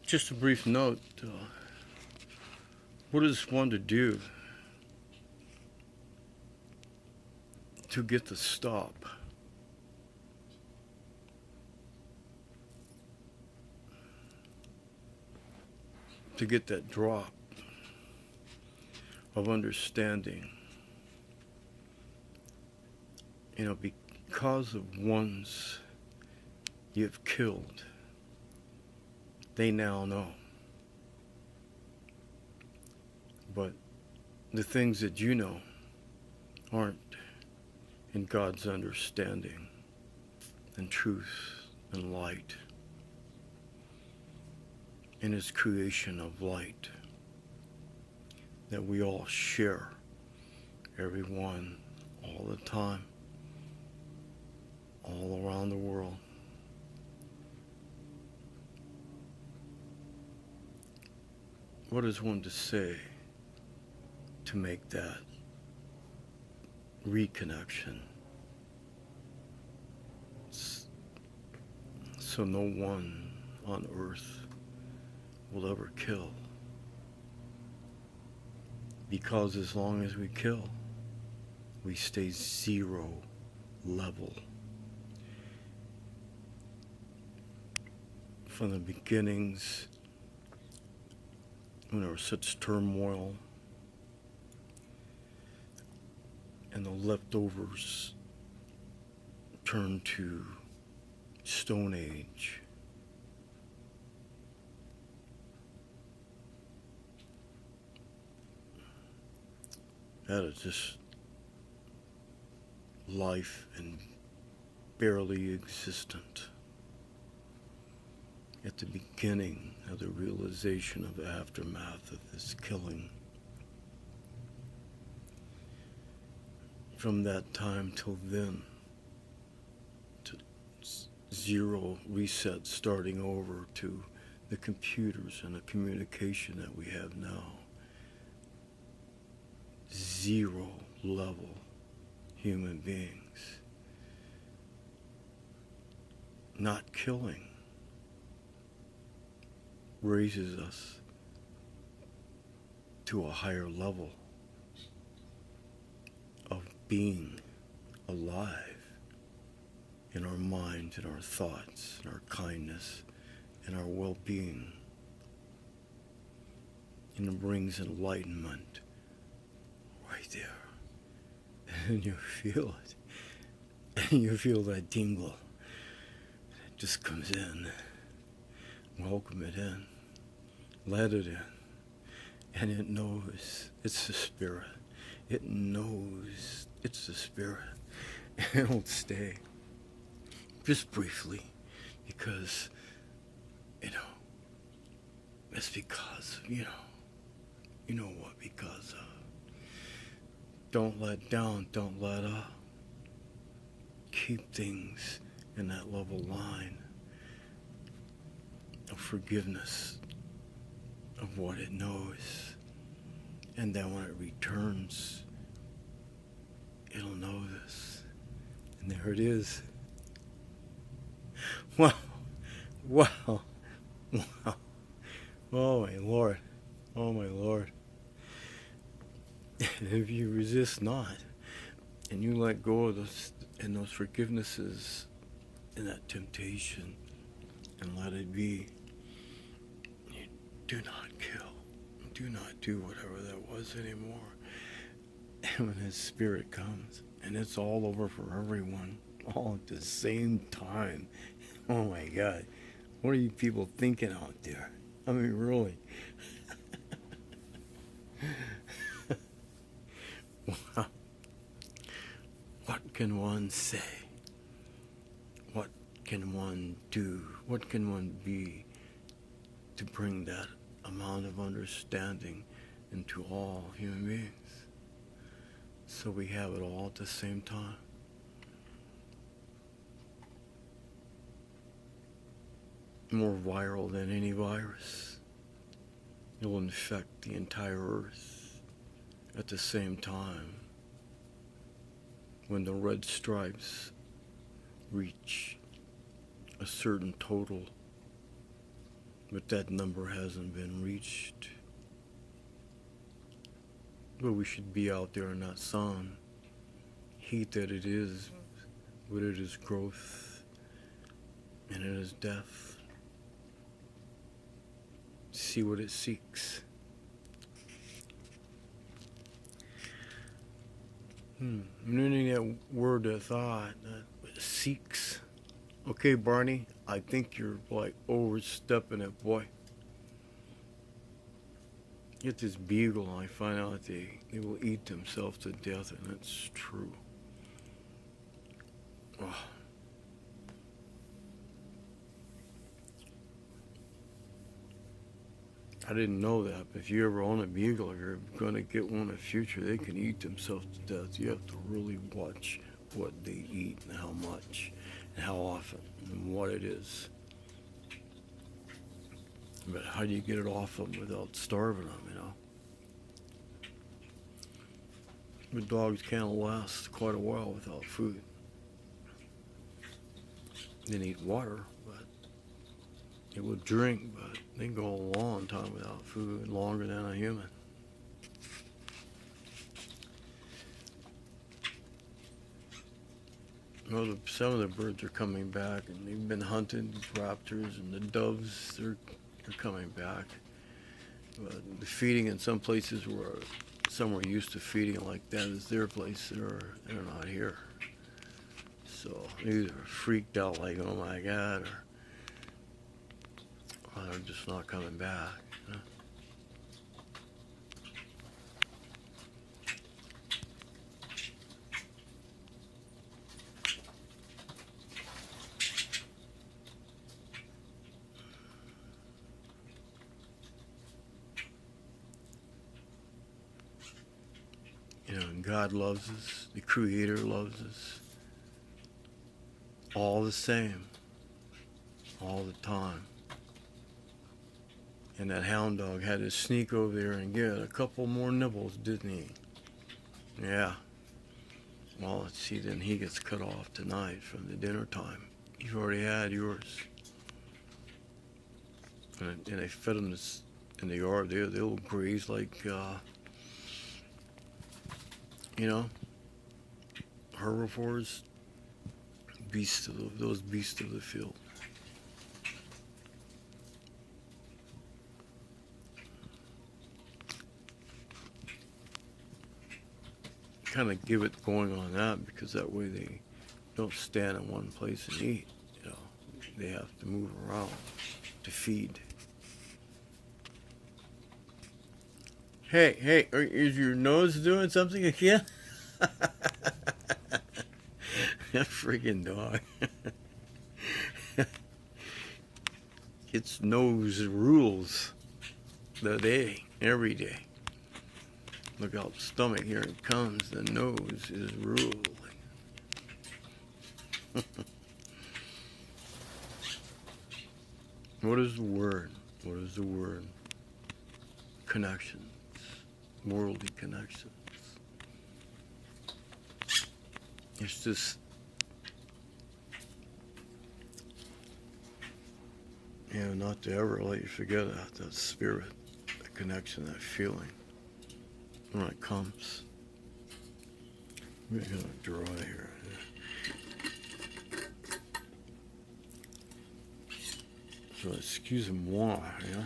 Just a brief note. What is one to do to get the stop? To get that drop of understanding. Because of ones you've killed, they now know. But the things that you know aren't in God's understanding and truth and light, in His creation of light that we all share, everyone, all the time, all around the world. What is one to say to make that reconnection so no one on earth will ever kill? Because as long as we kill, we stay zero level. From the beginnings, when there was such turmoil, and the leftovers turned to Stone Age, that is just life and barely existent. At the beginning of the realization of the aftermath of this killing. From that time till then, to zero reset, starting over to the computers and the communication that we have now. Zero level human beings. Not killing raises us to a higher level of being alive in our minds, in our thoughts, in our kindness, in our well-being. And it brings enlightenment right there. And you feel it. And you feel that tingle. It just comes in. Welcome it in. Let it in. And it knows it's the Spirit. It knows it's the Spirit. And it'll stay. Just briefly. Because, it's because of, you know what because of. Don't let down. Don't let up. Keep things in that level line of forgiveness of what it knows, and then when it returns, it'll know this, and there it is. Wow, wow, wow. Oh my Lord, oh my Lord. And if you resist not, and you let go of those forgivenesses and that temptation, and let it be. Do not kill. Do not do whatever that was anymore. And when His Spirit comes, and it's all over for everyone, all at the same time. Oh my God. What are you people thinking out there? I mean, really. Wow. What can one say? What can one do? What can one be to bring that amount of understanding into all human beings? So we have it all at the same time. More viral than any virus. It will infect the entire earth at the same time. When the red stripes reach a certain total but that number hasn't been reached. But we should be out there in that sun. Heat that it is, but it is growth, and it is death. See what it seeks. Learning that word, that thought, that seeks. Okay, Barney, I think you're like overstepping it, boy. Get this beagle, and I find out they will eat themselves to death, and it's true. Oh. I didn't know that, but if you ever own a beagle, if you're going to get one in the future, they can eat themselves to death. You have to really watch what they eat and how much and how often and what it is. But how do you get it off them without starving them, you know? But dogs can't last quite a while without food. They need water, but they will drink, but they can go a long time without food, longer than a human. Well, some of the birds are coming back, and they've been hunted, raptors and the doves, they're coming back. But the feeding in some places where some are used to feeding like that is their place, they're not here. So they're either freaked out like, oh my God, or they're just not coming back. You know? And God loves us, the Creator loves us, all the same, all the time. And that hound dog had to sneak over there and get a couple more nibbles, didn't he? Yeah. Well, let's see, then he gets cut off tonight from the dinner time. You've already had yours. And they fed him this in the yard. They'll graze like, herbivores, those beasts of the field. Kind of give it going on that, because that way they don't stand in one place and eat. You know, they have to move around to feed. Hey, is your nose doing something again? That freaking dog. Its nose rules the day, every day. Look out, the stomach, here it comes. The nose is ruling. What is the word? What is the word? Connections. Worldly connections. It's just, not to ever let you forget that spirit, that connection, that feeling. When it comes. We're going to draw here. So excusez-moi, yeah?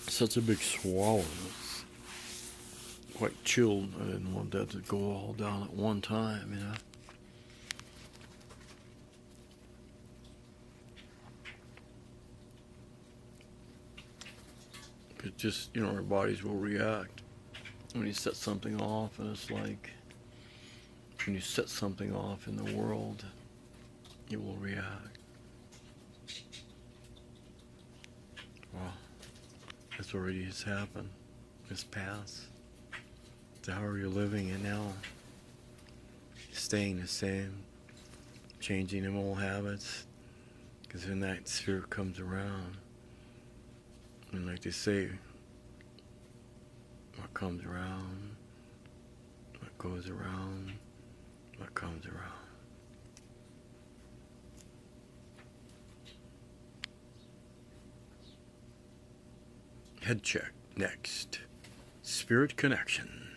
Such a big swallow. It's quite chilled. I didn't want that to go all down at one time, you know. It just, our bodies will react when you set something off, and it's like when you set something off in the world, it will react. Wow. That's already has happened. It's past. So how are you living it now? Staying the same, changing them old habits, because when that spirit comes around, and like they say, what comes around, what goes around, what comes around. Head check next. Spirit connection.